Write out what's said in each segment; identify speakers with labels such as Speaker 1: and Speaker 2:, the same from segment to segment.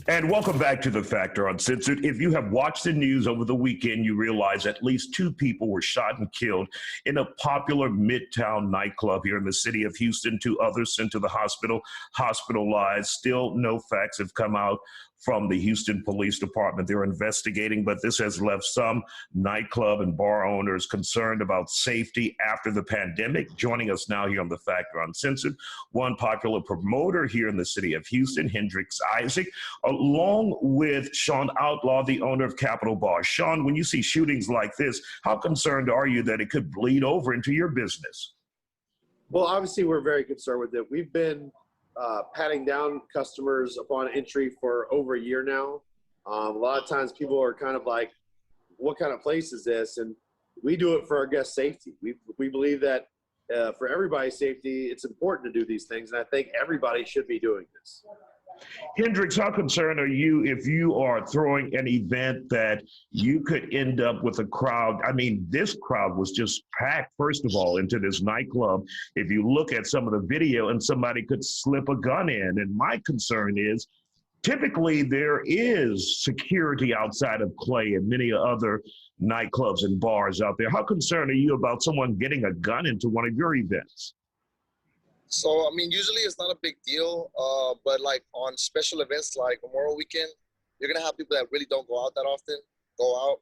Speaker 1: And welcome back to The Factor Uncensored. If you have watched the news over the weekend, you realize at least 2 people were shot and killed in a popular Midtown nightclub here in the city of Houston. 2 others sent to the hospital, hospitalized. Still no facts have come out from the Houston Police Department. They're investigating, but this has left some nightclub and bar owners concerned about safety after the pandemic. Joining us now here on The Factor Uncensored, one popular promoter here in the city of Houston, Hendrix Isaac, along with Sean Outlaw, the owner of Capitol Bar. Sean, when you see shootings like this, how concerned are you that it could bleed over into your business?
Speaker 2: Well, obviously, we're very concerned with it. We've been patting down customers upon entry for over a year now. A lot of times people are kind of like, what kind of place is this? And we do it for our guest safety. We believe that for everybody's safety, it's important to do these things. And I think everybody should be doing this.
Speaker 1: Hendrix, how concerned are you if you are throwing an event that you could end up with a crowd? I mean, this crowd was just packed, first of all, into this nightclub. If you look at some of the video, and somebody could slip a gun in. And my concern is, typically there is security outside of Clay and many other nightclubs and bars out there. How concerned are you about someone getting a gun into one of your events?
Speaker 3: So, I mean, usually it's not a big deal, but like on special events like Memorial Weekend, you're going to have people that really don't go out that often, go out.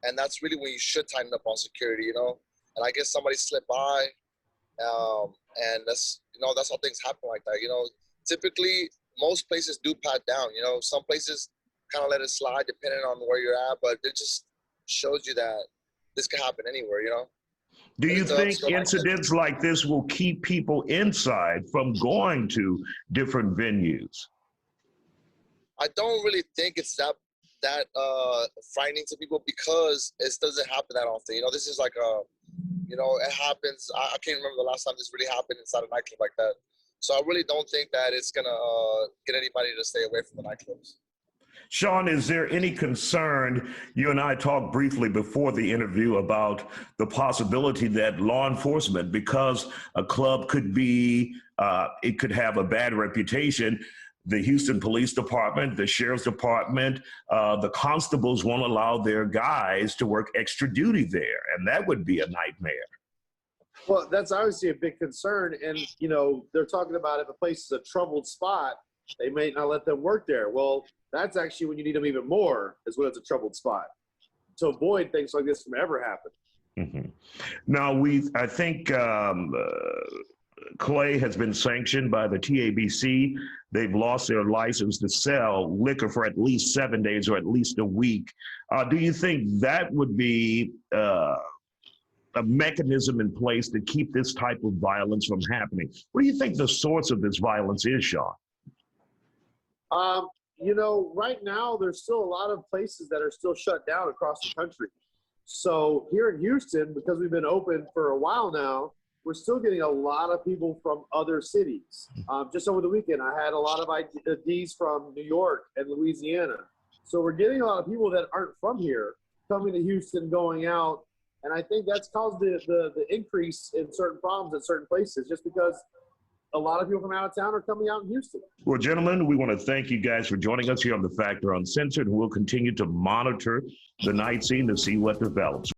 Speaker 3: And that's really when you should tighten up on security, you know? And I guess somebody slipped by, and that's how things happen like that. You know, typically most places do pat down, you know, some places kind of let it slide depending on where you're at, but it just shows you that this can happen anywhere, you know?
Speaker 1: Do you think incidents like this will keep people inside from going to different venues?
Speaker 3: I don't really think it's that frightening to people because it doesn't happen that often. You know, this is like it happens. I can't remember the last time this really happened inside a nightclub like that. So I really don't think that it's gonna get anybody to stay away from the nightclubs.
Speaker 1: Sean, is there any concern? You and I talked briefly before the interview about the possibility that law enforcement, because a club could be, it could have a bad reputation, the Houston Police Department, the Sheriff's Department, the constables won't allow their guys to work extra duty there, and that would be a nightmare.
Speaker 2: Well, that's obviously a big concern, and you know, they're talking about if a place is a troubled spot, they may not let them work there. Well, that's actually when you need them even more, is when it's a troubled spot, to avoid things like this from ever happening.
Speaker 1: Mm-hmm. Now, I think Clay has been sanctioned by the TABC. They've lost their license to sell liquor for at least 7 days or at least a week. Do you think that would be a mechanism in place to keep this type of violence from happening? What do you think the source of this violence is, Sean?
Speaker 2: You know, right now there's still a lot of places that are still shut down across the country. So here in Houston, because we've been open for a while now, we're still getting a lot of people from other cities. Just over the weekend, I had a lot of IDs from New York and Louisiana. So we're getting a lot of people that aren't from here coming to Houston, going out. And I think that's caused the increase in certain problems at certain places, just because a lot of people from out of town are coming out in Houston.
Speaker 1: Well, gentlemen, we want to thank you guys for joining us here on The Factor Uncensored, and we'll continue to monitor the night scene to see what develops.